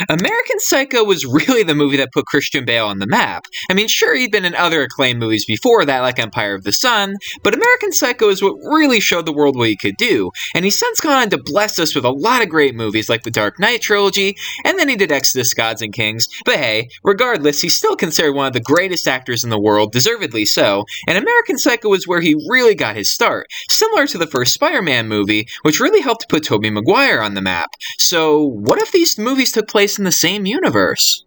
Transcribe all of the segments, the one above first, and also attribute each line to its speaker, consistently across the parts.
Speaker 1: American Psycho was really the movie that put Christian Bale on the map. I mean, sure, he'd been in other acclaimed movies before that, like Empire of the Sun, but American Psycho is what really showed the world what he could do, and he's since gone on to bless us with a lot of great movies like the Dark Knight trilogy, and then he did Exodus, Gods and Kings, but hey, regardless, he's still considered one of the greatest actors in the world, deservedly so, and American Psycho is where he really got his start, similar to the first Spider-Man movie, which really helped put Tobey Maguire on the map. So, what if these movies took place in the same universe?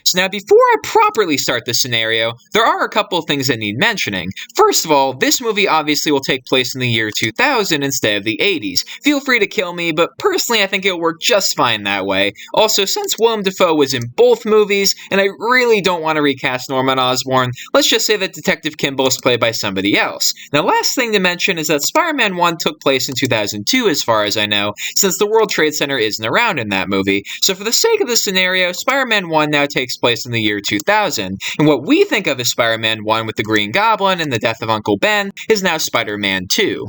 Speaker 1: So now, before I properly start this scenario, there are a couple of things that need mentioning. First of all, this movie obviously will take place in the year 2000 instead of the 80s. Feel free to kill me, but personally I think it'll work just fine that way. Also, since Willem Dafoe was in both movies, and I really don't want to recast Norman Osborn, let's just say that Detective Kimball is played by somebody else. Now, last thing to mention is that Spider-Man 1 took place in 2002 as far as I know, since the World Trade Center isn't around in that movie. So for the sake of the scenario, Spider-Man 1 now takes place in the year 2000, and what we think of as Spider-Man 1 with the Green Goblin and the death of Uncle Ben is now Spider-Man 2.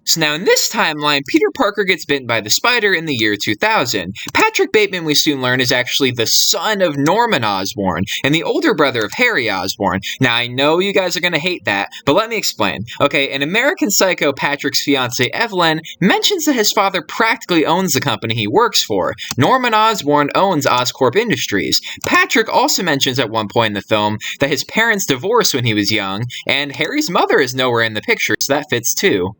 Speaker 1: So now in this timeline, Peter Parker gets bitten by the spider in the year 2000. Patrick Bateman, we soon learn, is actually the son of Norman Osborn and the older brother of Harry Osborn. Now I know you guys are going to hate that, but let me explain. Okay, in American Psycho, Patrick's fiancée Evelyn mentions that his father practically owns the company he works for. Norman Osborn owns Oscorp Industries. Patrick also mentions at one point in the film that his parents divorced when he was young, and Harry's mother is nowhere in the picture, so that fits too.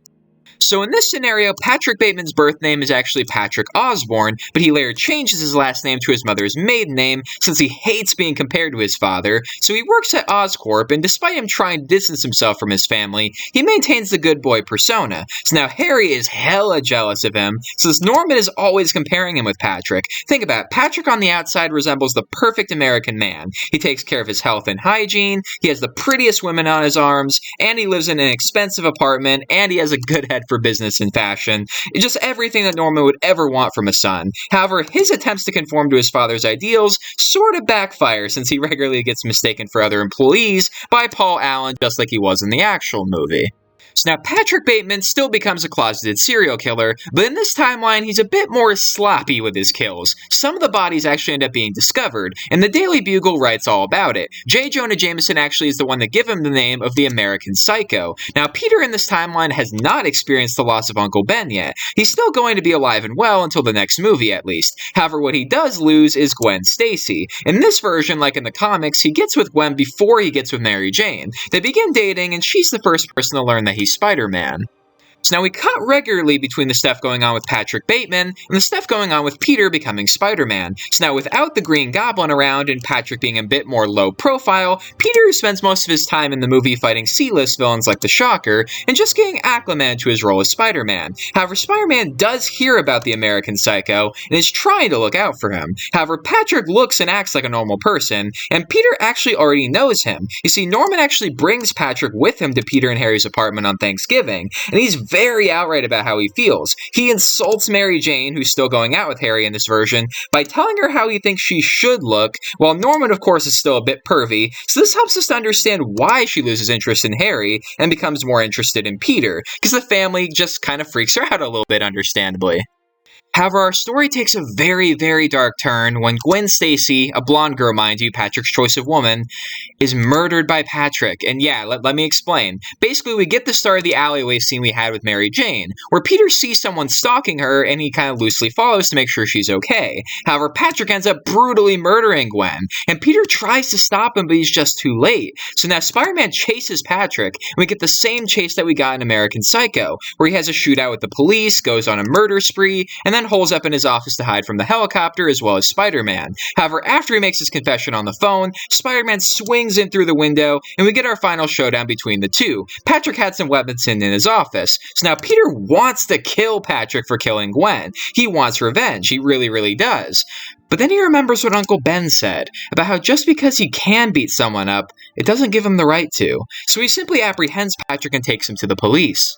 Speaker 1: So in this scenario, Patrick Bateman's birth name is actually Patrick Osborn, but he later changes his last name to his mother's maiden name since he hates being compared to his father, so he works at Oscorp, and despite him trying to distance himself from his family, he maintains the good boy persona. So now Harry is hella jealous of him, since Norman is always comparing him with Patrick. Think about it, Patrick on the outside resembles the perfect American man. He takes care of his health and hygiene, he has the prettiest women on his arms, and he lives in an expensive apartment, and he has a good head for business and fashion. It's just everything that Norman would ever want from a son. However, his attempts to conform to his father's ideals sort of backfire since he regularly gets mistaken for other employees by Paul Allen, just like he was in the actual movie. So now Patrick Bateman still becomes a closeted serial killer, but in this timeline he's a bit more sloppy with his kills. Some of the bodies actually end up being discovered, and the Daily Bugle writes all about it. J. Jonah Jameson actually is the one that gave him the name of the American Psycho. Now Peter in this timeline has not experienced the loss of Uncle Ben yet. He's still going to be alive and well until the next movie at least. However, what he does lose is Gwen Stacy. In this version, like in the comics, he gets with Gwen before he gets with Mary Jane. They begin dating, and she's the first person to learn that he's Spider-Man. So now we cut regularly between the stuff going on with Patrick Bateman and the stuff going on with Peter becoming Spider-Man. So now without the Green Goblin around and Patrick being a bit more low profile, Peter spends most of his time in the movie fighting C-list villains like the Shocker and just getting acclimated to his role as Spider-Man. However, Spider-Man does hear about the American Psycho and is trying to look out for him. However, Patrick looks and acts like a normal person, and Peter actually already knows him. You see, Norman actually brings Patrick with him to Peter and Harry's apartment on Thanksgiving, and he's very outright about how he feels. He insults Mary Jane, who's still going out with Harry in this version, by telling her how he thinks she should look, while Norman, of course, is still a bit pervy, so this helps us to understand why she loses interest in Harry and becomes more interested in Peter, because the family just kind of freaks her out a little bit, understandably. However, our story takes a very, very dark turn when Gwen Stacy, a blonde girl, mind you, Patrick's choice of woman, is murdered by Patrick. And yeah, let me explain. Basically, we get the start of the alleyway scene we had with Mary Jane, where Peter sees someone stalking her and he kind of loosely follows to make sure she's okay. However, Patrick ends up brutally murdering Gwen, and Peter tries to stop him, but he's just too late. So now Spider-Man chases Patrick, and we get the same chase that we got in American Psycho, where he has a shootout with the police, goes on a murder spree, and then holes up in his office to hide from the helicopter as well as Spider-Man. However, after he makes his confession on the phone, Spider-Man swings in through the window, and we get our final showdown between the two. Patrick had some weapons in his office, so now Peter wants to kill Patrick for killing Gwen. He wants revenge, he really, really does. But then he remembers what Uncle Ben said, about how just because he can beat someone up, it doesn't give him the right to. So he simply apprehends Patrick and takes him to the police.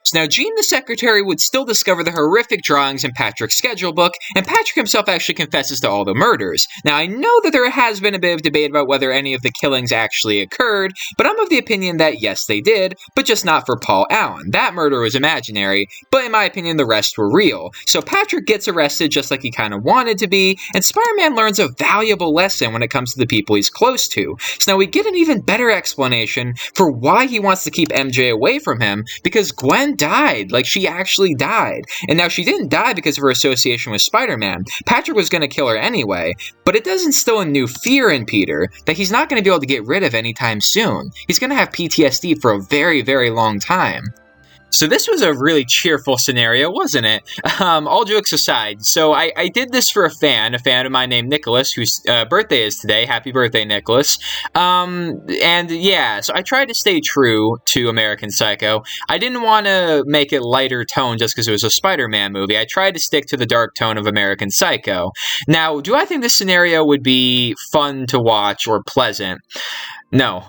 Speaker 1: So now Jean the secretary would still discover the horrific drawings in Patrick's schedule book, and Patrick himself actually confesses to all the murders. Now I know that there has been a bit of debate about whether any of the killings actually occurred, but I'm of the opinion that yes they did, but just not for Paul Allen. That murder was imaginary, but in my opinion the rest were real. So Patrick gets arrested just like he kind of wanted to be, and Spider-Man learns a valuable lesson when it comes to the people he's close to. So now we get an even better explanation for why he wants to keep MJ away from him, because Gwen died. Like, she actually died. And now she didn't die because of her association with Spider-Man. Patrick was going to kill her anyway, but it does instill a new fear in Peter that he's not going to be able to get rid of anytime soon. He's going to have PTSD for a very, very long time. So this was a really cheerful scenario, wasn't it? All jokes aside, so I did this for a fan of mine named Nicholas, whose birthday is today. Happy birthday, Nicholas. And yeah, so I tried to stay true to American Psycho. I didn't want to make it lighter tone just because it was a Spider-Man movie. I tried to stick to the dark tone of American Psycho. Now, do I think this scenario would be fun to watch or pleasant? No,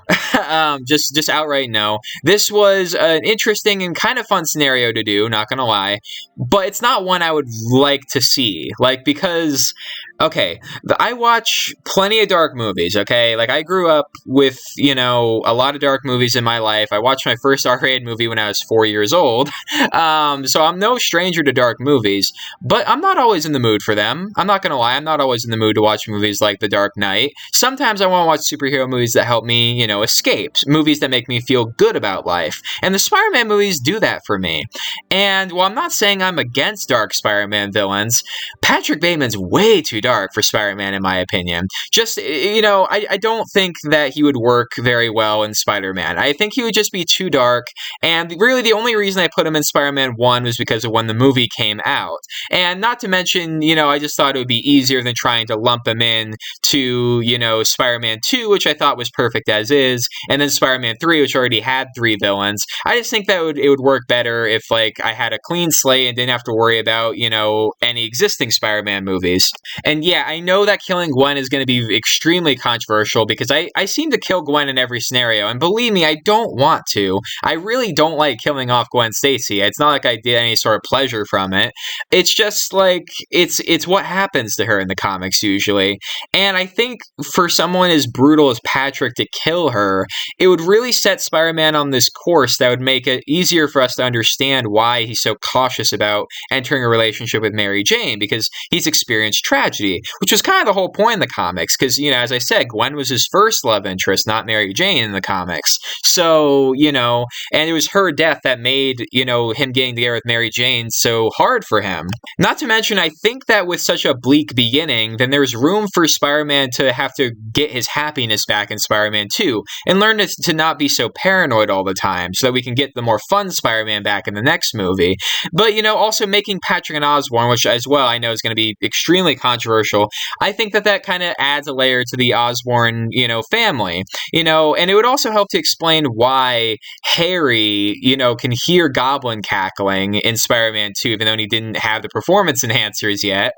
Speaker 1: just outright no. This was an interesting and kind of fun scenario to do, not gonna lie, but it's not one I would like to see, like, because, okay, I watch plenty of dark movies, okay, like, I grew up with, you know, a lot of dark movies in my life. I watched my first R-rated movie when I was 4 years old, so I'm no stranger to dark movies, but I'm not always in the mood for them. I'm not gonna lie, I'm not always in the mood to watch movies like The Dark Knight. Sometimes I want to watch superhero movies that help me, you know, escape, movies that make me feel good about life, and the Spider-Man movies do that for me. And while I'm not saying I'm against dark Spider-Man villains, Patrick Bateman's way too dark for Spider-Man in my opinion. Just, you know, I don't think that he would work very well in Spider-Man. I think he would just be too dark, and really the only reason I put him in Spider-Man 1 was because of when the movie came out. And not to mention, you know, I just thought it would be easier than trying to lump him in to, you know, Spider-Man 2, which I thought was perfect as is, and then Spider-Man 3, which already had 3 villains. I just think that it would work better if, like, I had a clean slate and didn't have to worry about, you know, any existing Spider-Man movies. And yeah, I know that killing Gwen is going to be extremely controversial because I seem to kill Gwen in every scenario, and believe me, I don't want to. I really don't like killing off Gwen Stacy. It's not like I did any sort of pleasure from it. It's just like, it's what happens to her in the comics usually. And I think for someone as brutal as Patrick to kill her, it would really set Spider-Man on this course that would make it easier for us to understand why he's so cautious about entering a relationship with Mary Jane, because he's experienced tragedy, which was kind of the whole point in the comics, because, you know, as I said, Gwen was his first love interest, not Mary Jane in the comics. So, you know, and it was her death that made, you know, him getting together with Mary Jane so hard for him. Not to mention, I think that with such a bleak beginning, then there's room for Spider-Man to have to get his happiness back in Spider-Man 2, and learn to not be so paranoid all the time, so that we can get the more fun Spider-Man back in the next movie. But, you know, also making Patrick and Osborn, which as well I know is going to be extremely controversial, I think that kind of adds a layer to the Osborn, you know, family, you know, and it would also help to explain why Harry, you know, can hear Goblin cackling in Spider-Man 2, even though he didn't have the performance enhancers yet,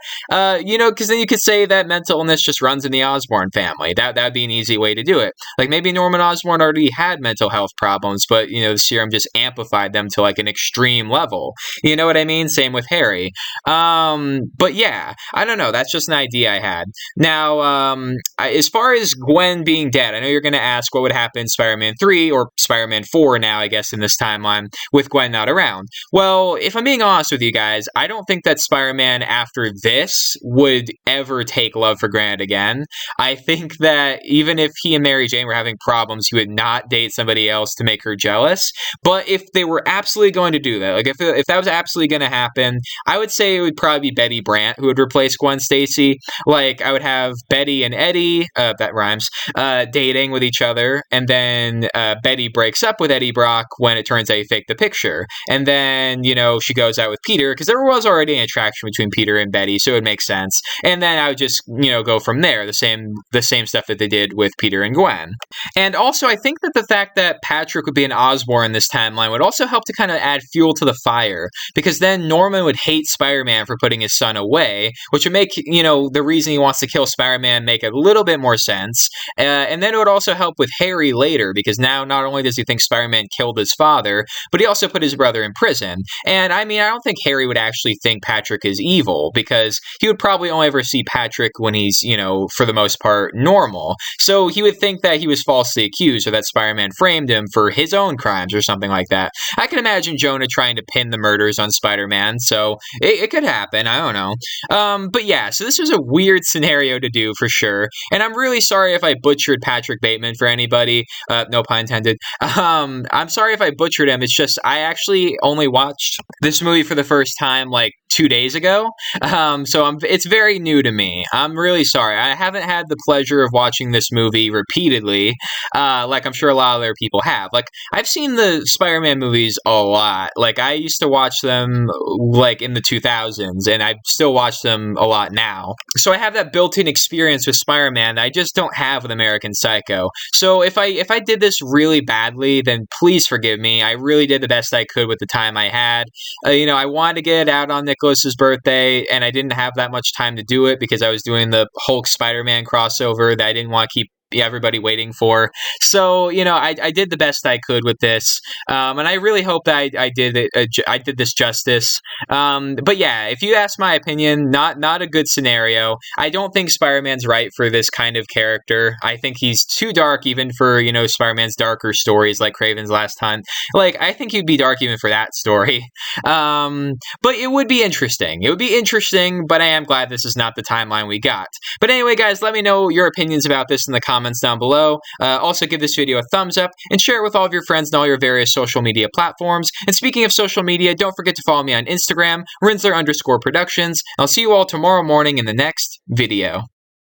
Speaker 1: you know, because then you could say that mental illness just runs in the Osborn family. That'd be an easy way to do it. Like, maybe Norman Osborn already had mental health problems, but, you know, the serum just amplified them to, like, an extreme level. You know what I mean? Same with Harry. But yeah, I don't know. That's just an idea I had. Now, as far as Gwen being dead, I know you're going to ask what would happen in Spider-Man 3 or Spider-Man 4 now, I guess, in this timeline with Gwen not around. Well, if I'm being honest with you guys, I don't think that Spider-Man after this would ever take love for granted again. I think that even if he and Mary Jane were having problems, he would not date somebody else to make her jealous. But if they were absolutely going to do that, like if that was absolutely going to happen, I would say it would probably be Betty Brant who would replace Gwen Stacy. Like, I would have Betty and Eddie, that rhymes, dating with each other, and then Betty breaks up with Eddie Brock when it turns out he faked the picture. And then, you know, she goes out with Peter, because there was already an attraction between Peter and Betty, so it would make sense. And then I would just, you know, go from there, the same stuff that they did with Peter and Gwen. And also, I think that the fact that Patrick would be an Osborn in this timeline would also help to kind of add fuel to the fire, because then Norman would hate Spider-Man for putting his son away, which would make, you know, the reason he wants to kill Spider-Man make a little bit more sense. And then it would also help with Harry later, because now not only does he think Spider-Man killed his father, but he also put his brother in prison. And I mean, I don't think Harry would actually think Patrick is evil, because he would probably only ever see Patrick when he's, you know, for the most part, normal. So he would think that he was falsely accused, or that Spider-Man framed him for his own crimes or something like that. I can imagine Jonah trying to pin the murders on Spider-Man, so it could happen. I don't know. But yeah, so this was a weird scenario to do for sure. And I'm really sorry if I butchered Patrick Bateman for anybody. No pun intended. I'm sorry if I butchered him. It's just I actually only watched this movie for the first time like 2 days ago. So it's very new to me. I'm really sorry. I haven't had the pleasure of watching this movie repeatedly, like I'm sure a lot of other people have. Like, I've seen the Spider-Man movies a lot. Like, I used to watch them like in the 2000s, and I still watch them a lot now. So I have that built-in experience with Spider-Man that I just don't have with American Psycho. So if I did this really badly, then please forgive me. I really did the best I could with the time I had. You know, I wanted to get it out on Nicholas's birthday, and I didn't have that much time to do it because I was doing the Hulk Spider-Man crossover that I didn't want to keep everybody waiting for. So, you know, I did the best I could with this, and I really hope that I did this justice. But yeah, if you ask my opinion, not a good scenario. I don't think Spider-Man's right for this kind of character. I think he's too dark even for, you know, Spider-Man's darker stories like Craven's Last Time. Like, I think he'd be dark even for that story. But it would be interesting. It would be interesting, but I am glad this is not the timeline we got. But anyway, guys, let me know your opinions about this in the comments down below. Also, give this video a thumbs up and share it with all of your friends and all your various social media platforms. And speaking of social media, don't forget to follow me on Instagram, Rinzler_Productions. I'll see you all tomorrow morning in the next video.